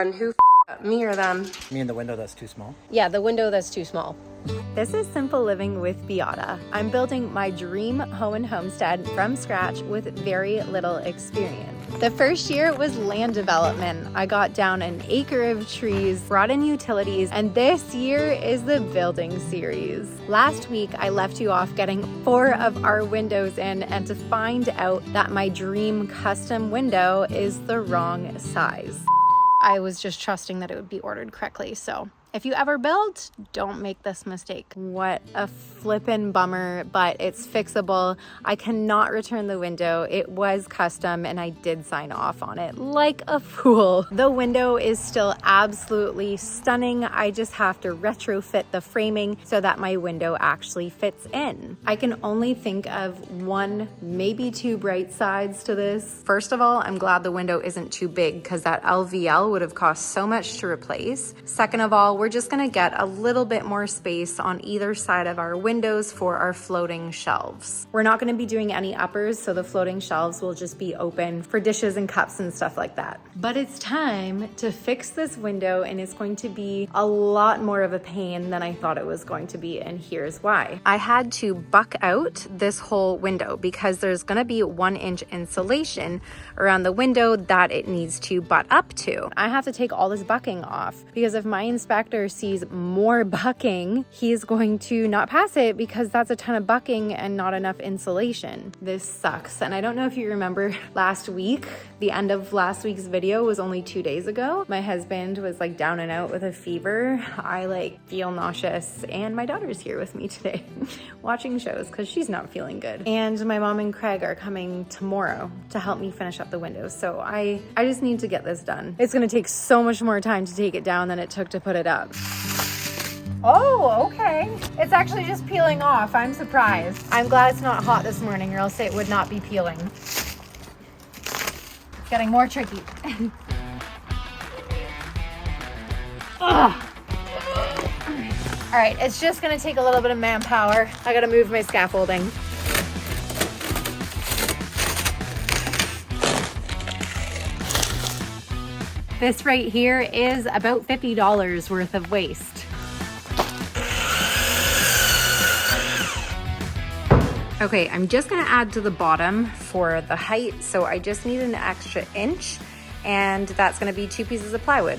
And who me or them? Me in the window that's too small? Yeah, the window that's too small. This is Simple Living with Biata. I'm building my dream home and homestead from scratch with very little experience. The first year was land development. I got down an acre of trees, brought in utilities, and this year is the building series. Last week, I left you off getting 4 of our windows in and to find out that my dream custom window is the wrong size. I was just trusting that it would be ordered correctly, so if you ever build, don't make this mistake. What a flippin' bummer, but it's fixable. I cannot return the window. It was custom and I did sign off on it like a fool. The window is still absolutely stunning. I just have to retrofit the framing so that my window actually fits in. I can only think of 1, maybe 2 bright sides to this. First of all, I'm glad the window isn't too big because that LVL would have cost so much to replace. Second of all, we're just gonna get a little bit more space on either side of our windows for our floating shelves. We're not gonna be doing any uppers, so the floating shelves will just be open for dishes and cups and stuff like that. But it's time to fix this window and it's going to be a lot more of a pain than I thought it was going to be, and here's why. I had to buck out this whole window because there's gonna be 1-inch insulation around the window that it needs to butt up to. I have to take all this bucking off because if my inspector sees more bucking, he's going to not pass it because that's a ton of bucking and not enough insulation. This sucks. And I don't know if you remember last week, the end of last week's video was only 2 days ago. My husband was like down and out with a fever. I feel nauseous and my daughter's here with me today watching shows because she's not feeling good. And my mom and Craig are coming tomorrow to help me finish up the windows. So I just need to get this done. It's gonna take so much more time to take it down than it took to put it up. Oh, okay. It's actually just peeling off. I'm surprised. I'm glad it's not hot this morning or else it would not be peeling. It's getting more tricky. Ugh. All right, it's just gonna take a little bit of manpower. I gotta move my scaffolding. This right here is about $50 worth of waste. Okay, I'm just gonna add to the bottom for the height, so I just need an extra inch, and that's gonna be 2 pieces of plywood.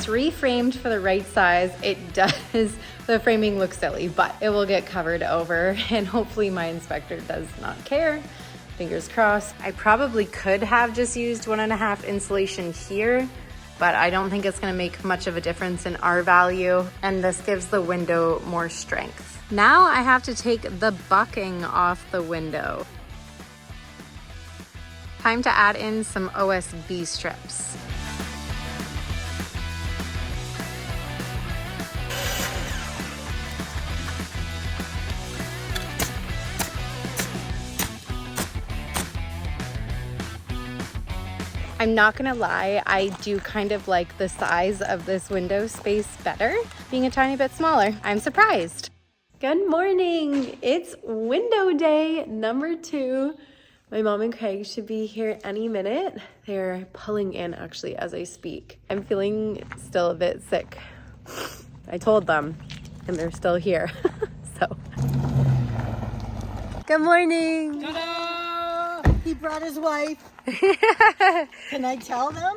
Reframed for the right size. It does, the framing looks silly, but it will get covered over and hopefully my inspector does not care. Fingers crossed. I probably could have just used 1.5 insulation here, but I don't think it's gonna make much of a difference in our value, and this gives the window more strength. Now I have to take the bucking off the window. Time to add in some OSB strips. I'm not gonna lie, I do kind of like the size of this window space better, being a tiny bit smaller. I'm surprised. Good morning, it's window day number 2. My mom and Craig should be here any minute. They're pulling in actually as I speak. I'm feeling still a bit sick. I told them and they're still here, so. Good morning. Ta-da! He brought his wife. Can I tell them?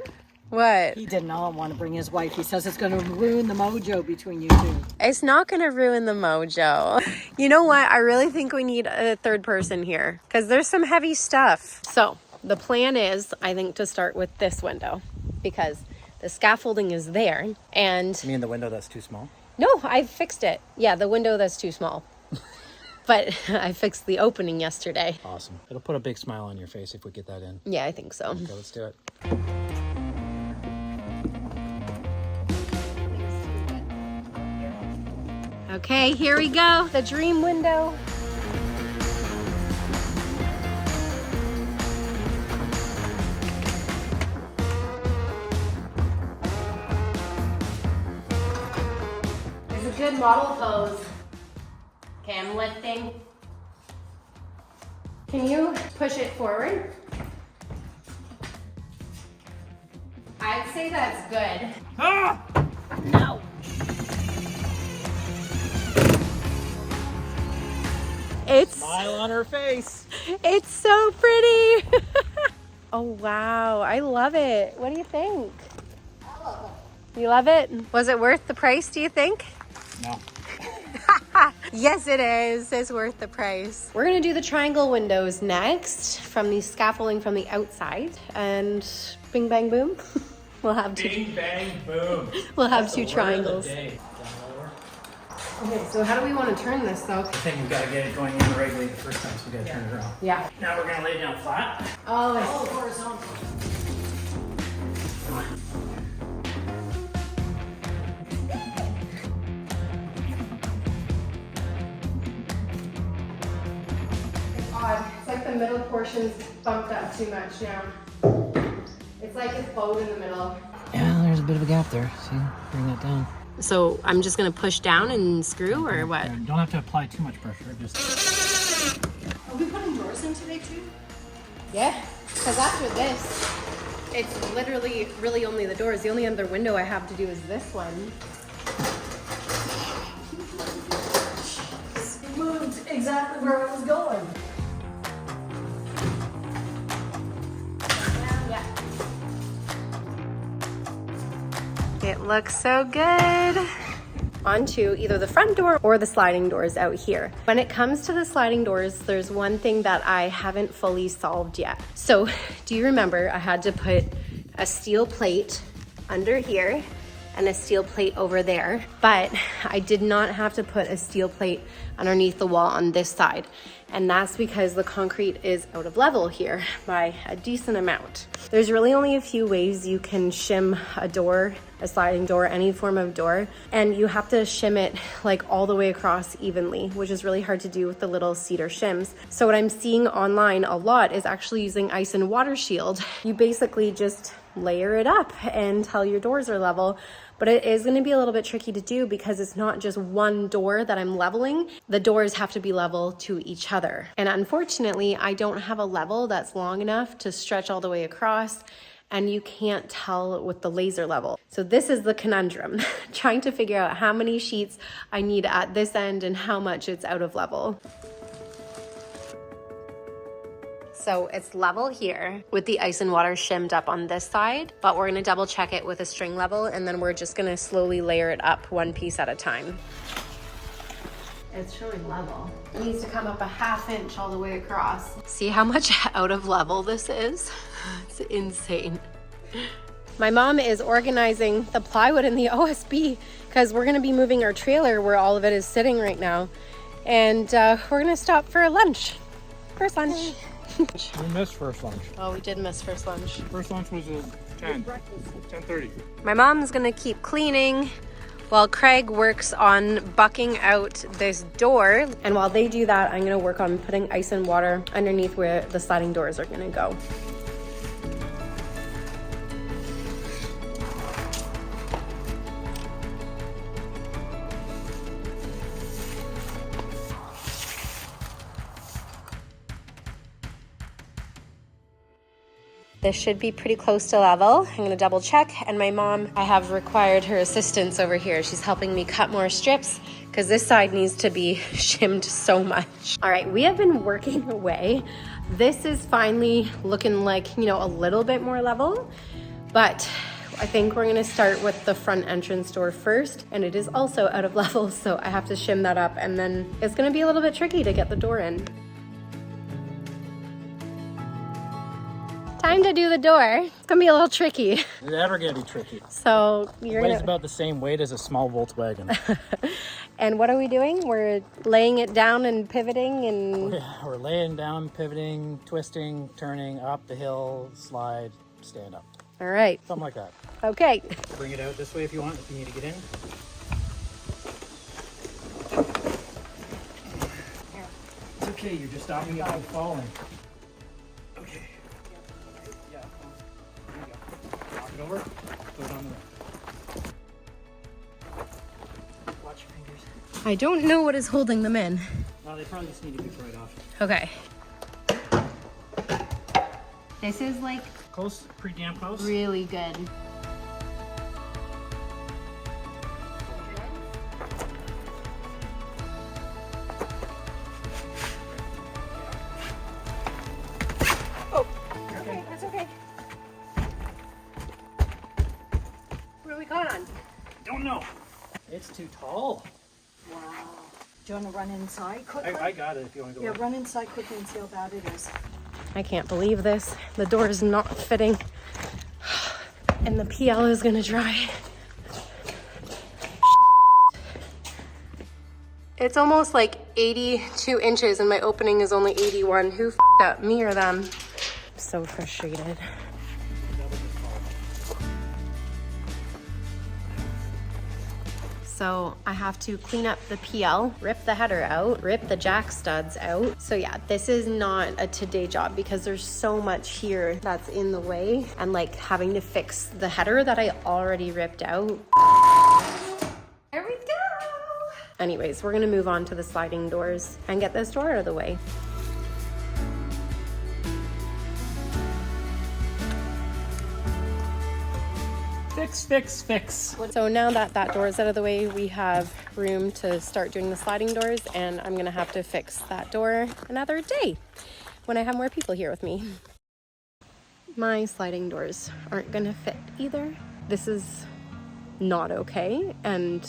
What? He did not want to bring his wife. He says it's going to ruin the mojo between you two. It's not going to ruin the mojo. You know what? I really think we need a third person here because there's some heavy stuff. So the plan is, I think, to start with this window because The scaffolding is there, and You mean the window that's too small? no, I fixed it. Yeah, the window that's too small. But I fixed the opening yesterday. Awesome. It'll put a big smile on your face if we get that in. Yeah, I think so. Okay, let's do it. Okay, here we go. The dream window. It's a good model pose. Okay, I'm lifting. Can you push it forward? I'd say that's good. Ah! No. Smile on her face. It's so pretty. Oh, wow. I love it. What do you think? I love You love it? Was it worth the price, do you think? No. Yes, it is. It's worth the price. We're gonna do the triangle windows next from the scaffolding from the outside, and bing, bang, boom. We'll have two. Bing, bang, boom. We'll have That's two the word of the triangles. day. Okay, so how do we want to turn this though? I think we've got to get it going in regularly the first time, so we got to turn it around. Yeah. Now we're going to lay it down flat. Oh, horizontal. odd. It's like the middle portion's bumped up too much now. It's like it's bowed in the middle. Yeah, there's a bit of a gap there. See, bring that down. So I'm just gonna push down and screw, or what? You don't have to apply too much pressure. Just Are we putting doors in today too? Yeah, because after this, it's literally really only the doors. The only other window I have to do is this one. It moved exactly where it was going. It looks so good. Onto either the front door or the sliding doors out here. When it comes to the sliding doors, there's one thing that I haven't fully solved yet. So do you remember I had to put a steel plate under here and a steel plate over there, but I did not have to put a steel plate underneath the wall on this side. And that's because the concrete is out of level here by a decent amount. There's really only a few ways you can shim a door, a sliding door, any form of door, and you have to shim it like all the way across evenly, which is really hard to do with the little cedar shims. So what I'm seeing online a lot is actually using ice and water shield. You basically just layer it up until your doors are level. But it is going to be a little bit tricky to do because it's not just one door that I'm leveling. The doors have to be level to each other. And unfortunately, I don't have a level that's long enough to stretch all the way across, and you can't tell with the laser level. So this is the conundrum, trying to figure out how many sheets I need at this end and how much it's out of level. So it's level here with the ice and water shimmed up on this side, but we're gonna double check it with a string level, and then we're just gonna slowly layer it up one piece at a time. It's showing level. It needs to come up a ½ inch all the way across. See how much out of level this is? It's insane. My mom is organizing the plywood in the OSB because we're gonna be moving our trailer where all of it is sitting right now. And we're gonna stop for lunch. First lunch. we missed first lunch. Oh, we did miss first lunch. First lunch was at 10:30. My mom's gonna keep cleaning while Craig works on bucking out this door. And while they do that, I'm gonna work on putting ice and water underneath where the sliding doors are gonna go. This should be pretty close to level. I'm gonna double check. And my mom, I have required her assistance over here. She's helping me cut more strips because this side needs to be shimmed so much. All right, we have been working away. This is finally looking like, you know, a little bit more level, but I think we're gonna start with the front entrance door first, and it is also out of level, so I have to shim that up, and then it's gonna be a little bit tricky to get the door in. Time time to do the door. It's gonna be a little tricky. It's never gonna be tricky. So you're It weighs gonna... about the same weight as a small Volkswagen. And what are we doing? We're laying it down and pivoting and... We're laying down, pivoting, twisting, turning, up the hill, slide, stand up. All right. Something like that. Okay. Bring it out this way if you want, if you need to get in. It's okay, you're just stopping me from falling. Okay. Yeah. There you go. Knock it over. Put it on the right. Watch your fingers. I don't know what is holding them in. No, they probably just need to be pried off. Okay. This is like Close, pretty damn close. really good. Okay, that's okay. What are we going on? Don't know. It's too tall. Wow. Do you want to run inside quickly? I got it if you want to go. Yeah, run inside quickly and see how bad it is. I can't believe this. The door is not fitting. And the PL is gonna dry. It's almost like 82 inches and my opening is only 81. Who f***ed up, me or them? I'm so frustrated. So I have to clean up the PL, rip the header out, rip the jack studs out. So yeah, this is not a today job because there's so much here that's in the way and like having to fix the header that I already ripped out. There we go. Anyways, we're gonna move on to the sliding doors and get this door out of the way. Fix, fix, fix. So now that that door is out of the way, we have room to start doing the sliding doors, and I'm gonna have to fix that door another day when I have more people here with me. My sliding doors aren't gonna fit either. This is not okay, and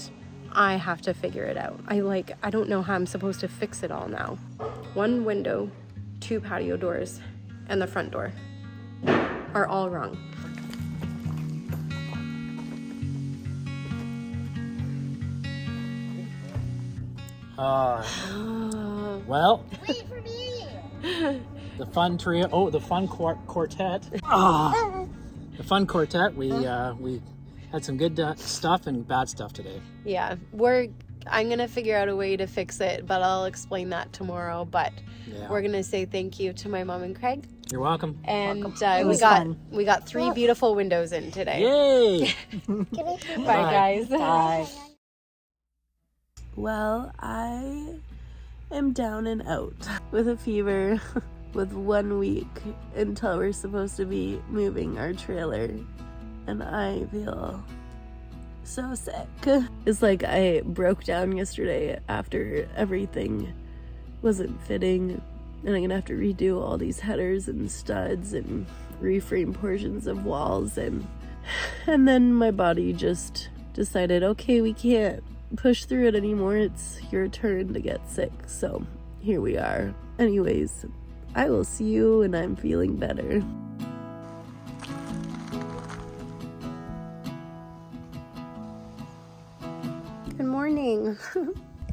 I have to figure it out. I don't know how I'm supposed to fix it all now. One window, 2 patio doors, and the front door are all wrong. Well, Wait for me! the fun trio. Oh, the fun quartet. The fun quartet. We had some good stuff and bad stuff today. Yeah, I'm gonna figure out a way to fix it, but I'll explain that tomorrow. But Yeah. we're gonna say thank you to my mom and Craig, You're welcome. and It was fun. we got 3 beautiful windows in today. Yay! Bye guys. Bye. Well, I am down and out with a fever with 1 week until we're supposed to be moving our trailer. And I feel so sick. It's like I broke down yesterday after everything wasn't fitting. And I'm gonna have to redo all these headers and studs and reframe portions of walls. And then my body just decided, okay, we can't push through it anymore. It's your turn to get sick. So here we are. Anyways, I will see you when I'm feeling better. Good morning.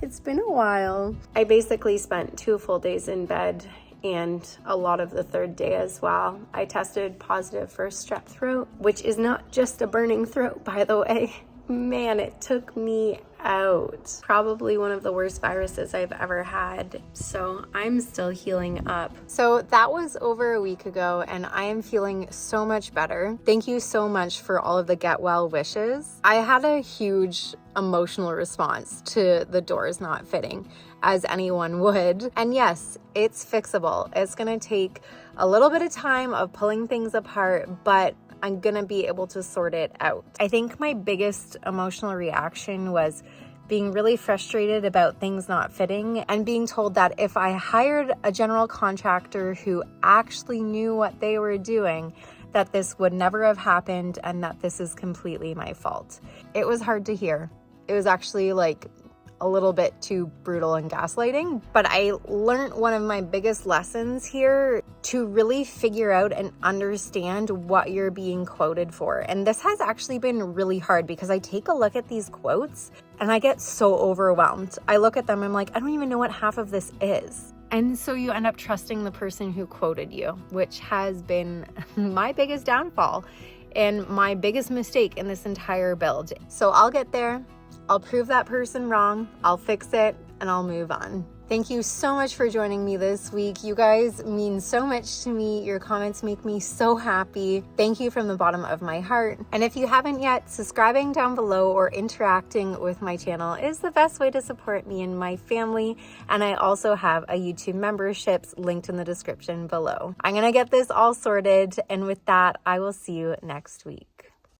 It's been a while. I basically spent 2 full days in bed and a lot of the 3rd day as well. I tested positive for strep throat, which is not just a burning throat, by the way. Man, it took me out. Probably one of the worst viruses I've ever had. So I'm still healing up. So that was over a week ago and I am feeling so much better. Thank you so much for all of the get well wishes. I had a huge emotional response to the doors not fitting, as anyone would. And yes, it's fixable. It's gonna take a little bit of time of pulling things apart, but I'm gonna be able to sort it out. I think my biggest emotional reaction was being really frustrated about things not fitting and being told that if I hired a general contractor who actually knew what they were doing, that this would never have happened and that this is completely my fault. It was hard to hear. It was actually like a little bit too brutal and gaslighting, but I learned one of my biggest lessons here to really figure out and understand what you're being quoted for. And this has actually been really hard because I take a look at these quotes and I get so overwhelmed. I look at them, I'm like, I don't even know what half of this is. And so you end up trusting the person who quoted you, which has been my biggest downfall and my biggest mistake in this entire build. So I'll get there, I'll prove that person wrong, I'll fix it, and I'll move on. Thank you so much for joining me this week. You guys mean so much to me. Your comments make me so happy. Thank you from the bottom of my heart. And if you haven't yet, subscribing down below or interacting with my channel is the best way to support me and my family. And I also have a YouTube memberships linked in the description below. I'm gonna get this all sorted. And with that, I will see you next week.